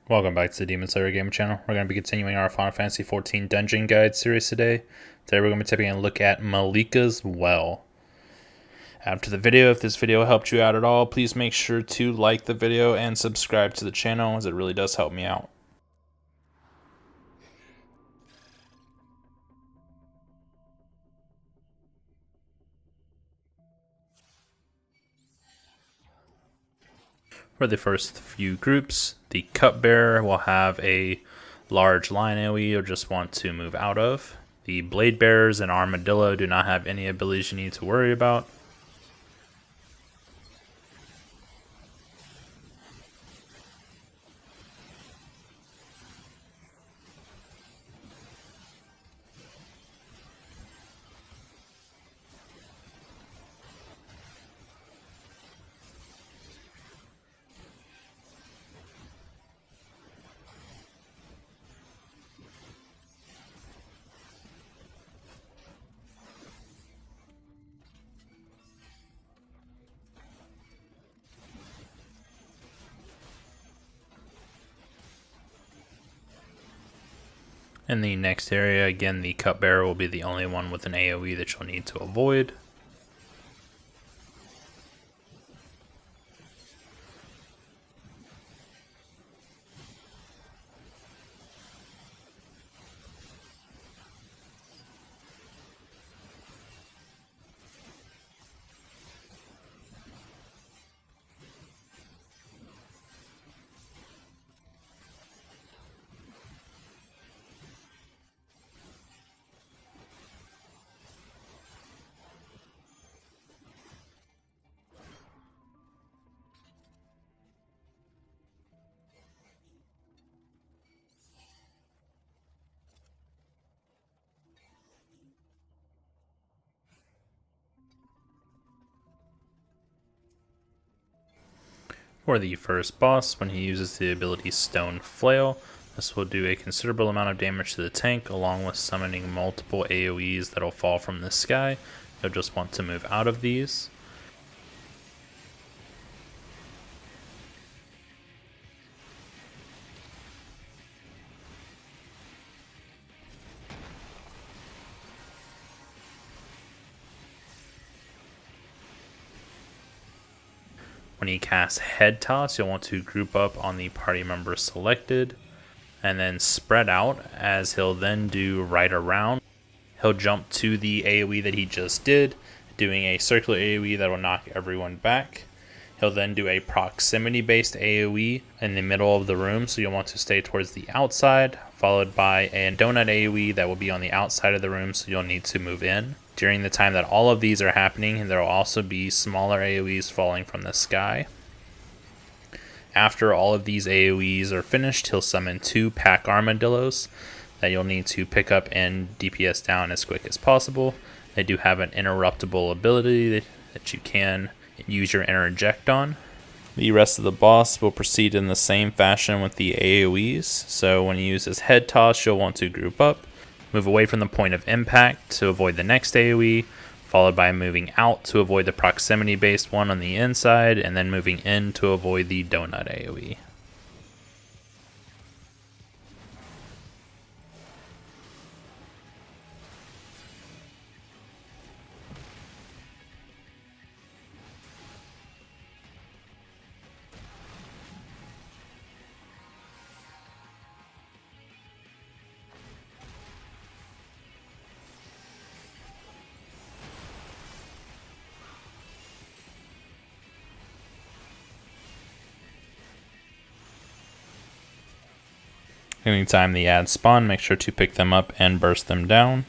Welcome back to the Demon Slayer Gamer channel. We're going to be continuing our Final Fantasy XIV Dungeon Guide series today. Today we're going to be taking a look at Malikah's Well. After the video, if this video helped you out at all, please make sure to like the video and subscribe to the channel, as it really does help me out. For the first few groups, the Cupbearer will have a large line AoE you'll just want to move out of. The Blade Bearers and Armadillo do not have any abilities you need to worry about. In the next area, again, the Cupbearer will be the only one with an AoE that you'll need to avoid. For the first boss, when he uses the ability Stone Flail, this will do a considerable amount of damage to the tank, along with summoning multiple AoEs that will fall from the sky. You'll just want to move out of these. When he casts Head Toss, you'll want to group up on the party member selected and then spread out, as he'll then do Right Around. He'll jump to the AoE that he just did, doing a circular AoE that will knock everyone back. He'll then do a proximity based AoE in the middle of the room, so you'll want to stay towards the outside, followed by a donut AoE that will be on the outside of the room, so you'll need to move in. During the time that all of these are happening, there will also be smaller AoEs falling from the sky. After all of these AoEs are finished, he'll summon 2 pack armadillos that you'll need to pick up and DPS down as quick as possible. They do have an interruptible ability that you can use your interject on. The rest of the boss will proceed in the same fashion with the AoEs. So when he uses Head Toss, you'll want to group up, move away from the point of impact to avoid the next AoE, followed by moving out to avoid the proximity based one on the inside, and then moving in to avoid the donut AoE. Anytime the ads spawn, make sure to pick them up and burst them down.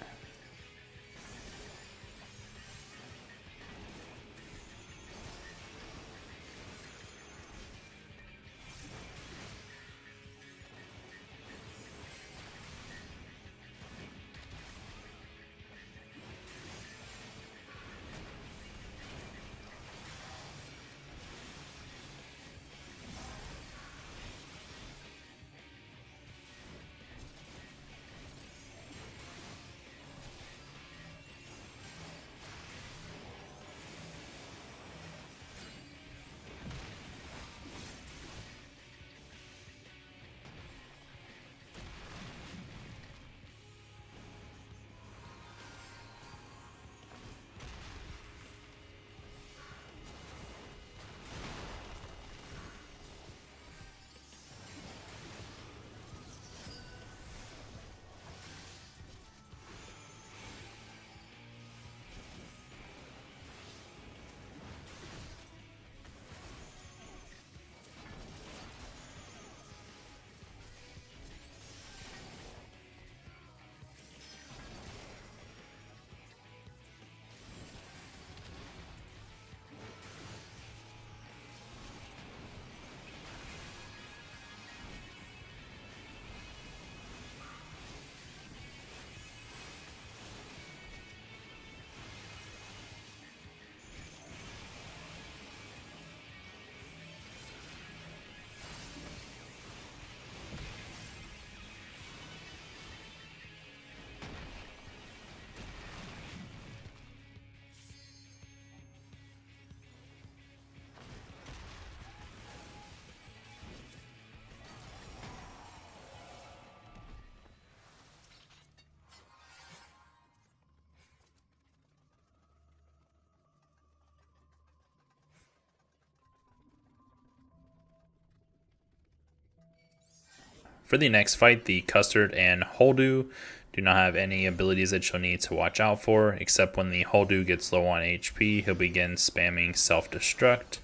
For the next fight, the Custard and Holdu do not have any abilities that you'll need to watch out for, except when the Holdu gets low on HP, he'll begin spamming self-destruct.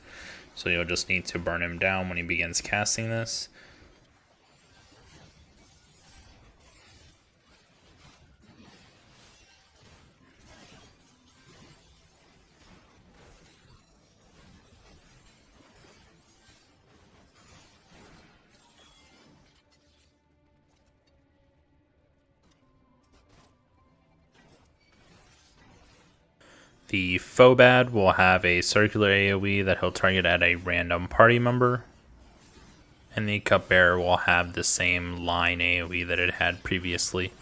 So you'll just need to burn him down when he begins casting this. The Phobad will have a circular AoE that he'll target at a random party member. And the Cupbearer will have the same line AoE that it had previously.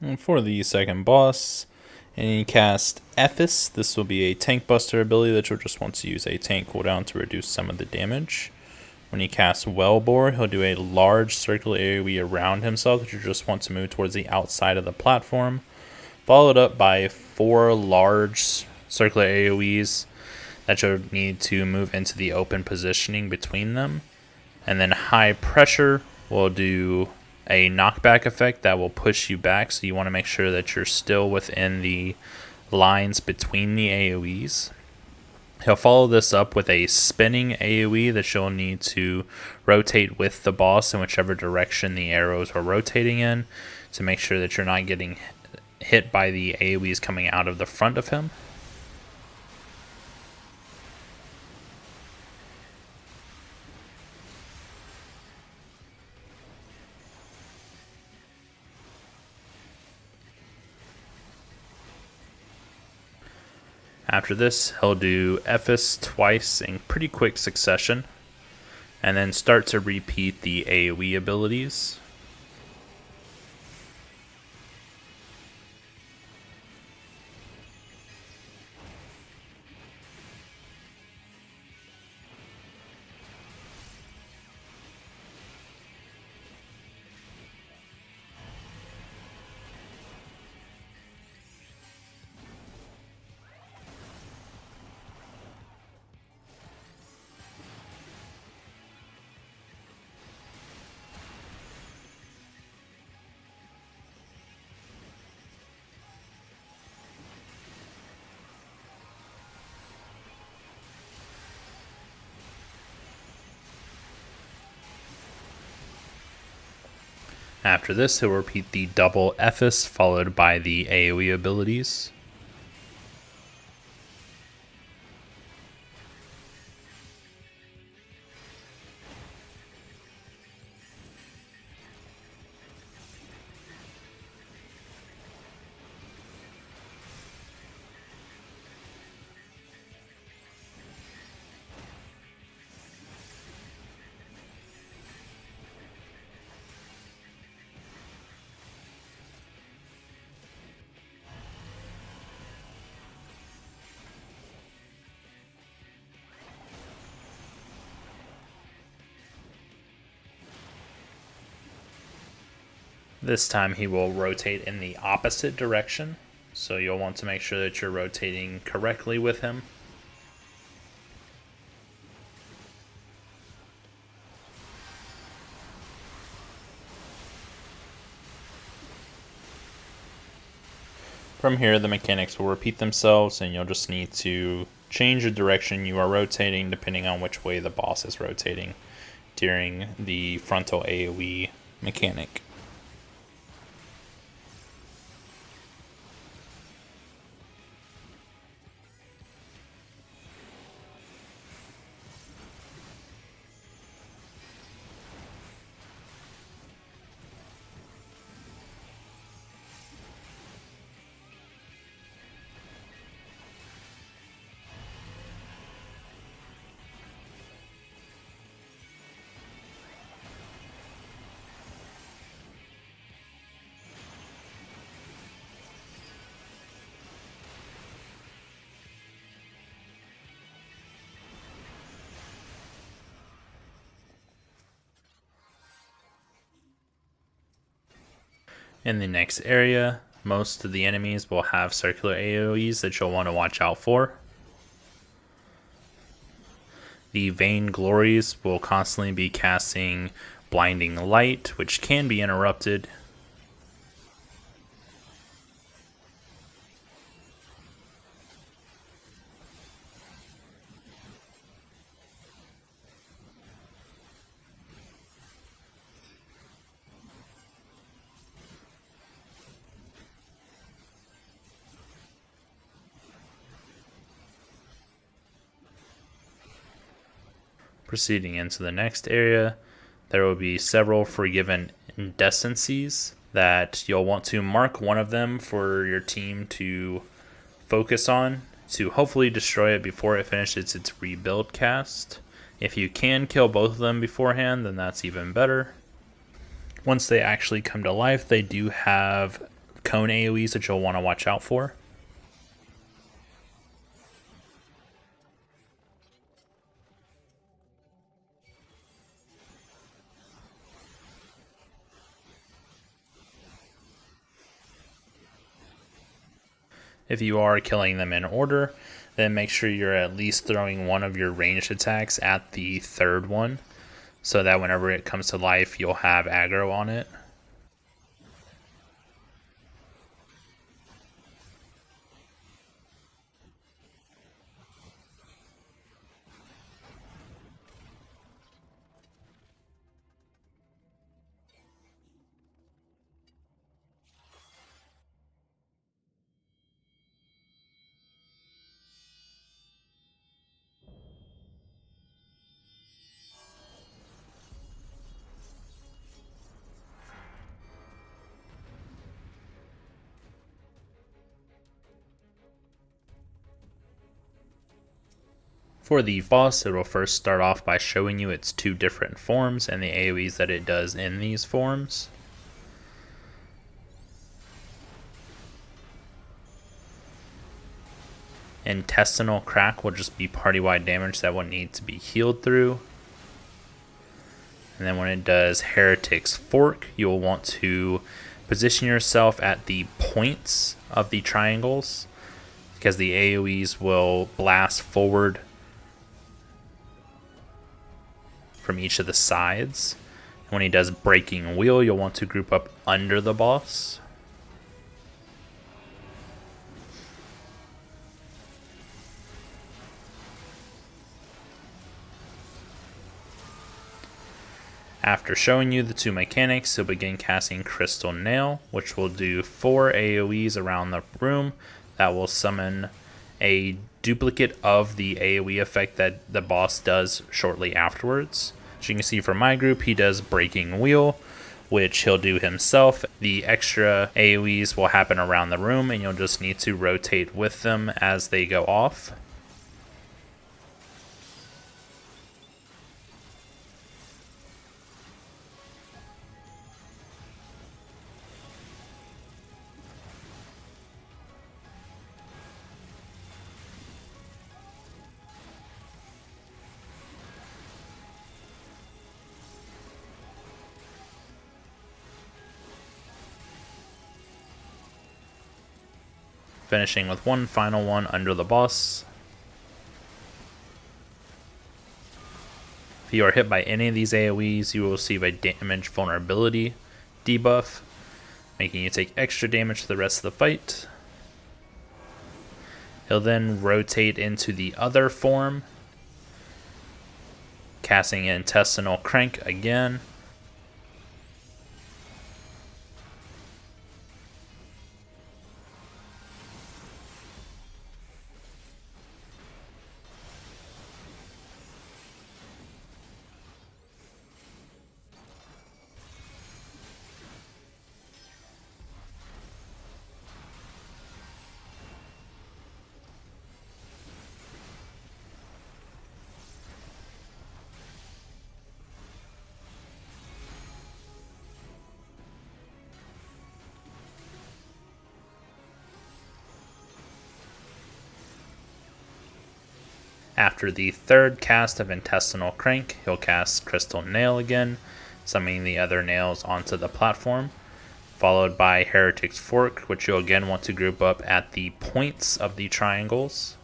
And for the second boss, and you cast Ethis. This will be a tank buster ability that you'll just want to use a tank cooldown to reduce some of the damage. When he casts Wellbore, he'll do a large circular AoE around himself that you just want to move towards the outside of the platform, followed up by 4 large circular AoEs that you'll need to move into the open positioning between them. And then High Pressure will do a knockback effect that will push you back, so you want to make sure that you're still within the lines between the AoEs. He'll follow this up with a spinning AoE that you'll need to rotate with the boss in whichever direction the arrows are rotating in, to make sure that you're not getting hit by the AoEs coming out of the front of him. After this, he'll do Ethis twice in pretty quick succession, and then start to repeat the AoE abilities. After this, he'll repeat the double Ethis followed by the AoE abilities. This time he will rotate in the opposite direction, so you'll want to make sure that you're rotating correctly with him. From here, the mechanics will repeat themselves, and you'll just need to change the direction you are rotating depending on which way the boss is rotating during the frontal AoE mechanic. In the next area, most of the enemies will have circular AoEs that you'll want to watch out for. The Vainglories will constantly be casting Blinding Light, which can be interrupted. Proceeding into the next area, there will be several Forgiven Indecencies that you'll want to mark one of them for your team to focus on to hopefully destroy it before it finishes its rebuild cast. If you can kill both of them beforehand, then that's even better. Once they actually come to life, they do have cone AoEs that you'll want to watch out for. If you are killing them in order, then make sure you're at least throwing one of your ranged attacks at the third one, so that whenever it comes to life, you'll have aggro on it. For the boss, it will first start off by showing you its two different forms and the AoEs that it does in these forms. Intestinal Crack will just be party-wide damage that will need to be healed through. And then when it does Heretic's Fork, you'll want to position yourself at the points of the triangles, because the AoEs will blast forward from each of the sides. When he does Breaking Wheel, you'll want to group up under the boss. After showing you the two mechanics, you'll begin casting Crystal Nail, which will do 4 AoEs around the room that will summon a duplicate of the AoE effect that the boss does shortly afterwards. As you can see for my group, he does Breaking Wheel, which he'll do himself. The extra AoEs will happen around the room, and you'll just need to rotate with them as they go off. Finishing with one final one under the boss. If you are hit by any of these AoEs, you will receive a damage vulnerability debuff, making you take extra damage for the rest of the fight. He'll then rotate into the other form, casting Intestinal Crank again. After the third cast of Intestinal Crank, he'll cast Crystal Nail again, summoning the other nails onto the platform, followed by Heretic's Fork, which you'll again want to group up at the points of the triangles.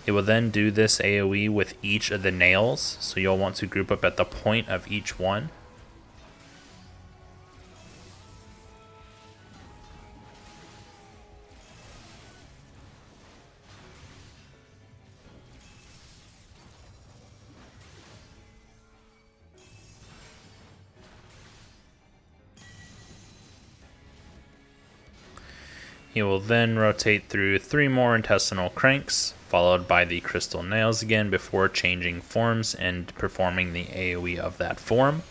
It will then do this AoE with each of the nails, so you'll want to group up at the point of each one. He will then rotate through 3 more Intestinal Cranks, followed by the Crystal Nails again before changing forms and performing the AoE of that form.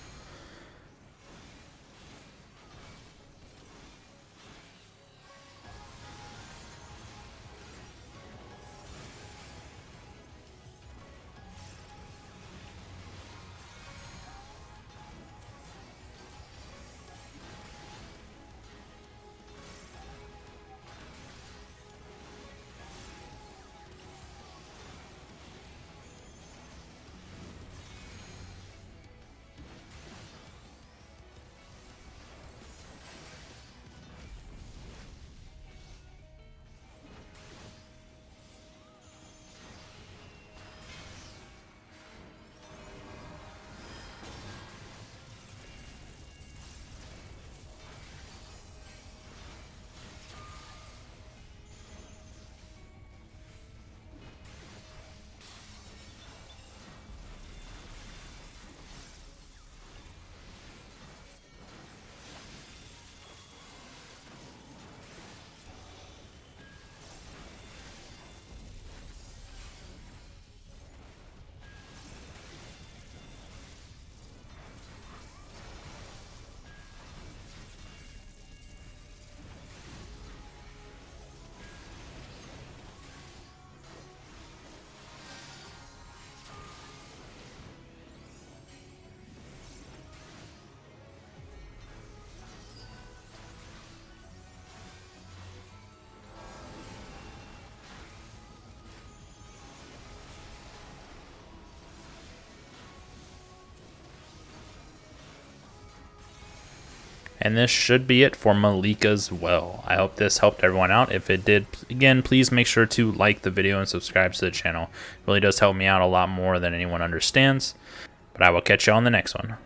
And this should be it for Malikah's Well. I hope this helped everyone out. If it did, again, please make sure to like the video and subscribe to the channel. It really does help me out a lot more than anyone understands. But I will catch you on the next one.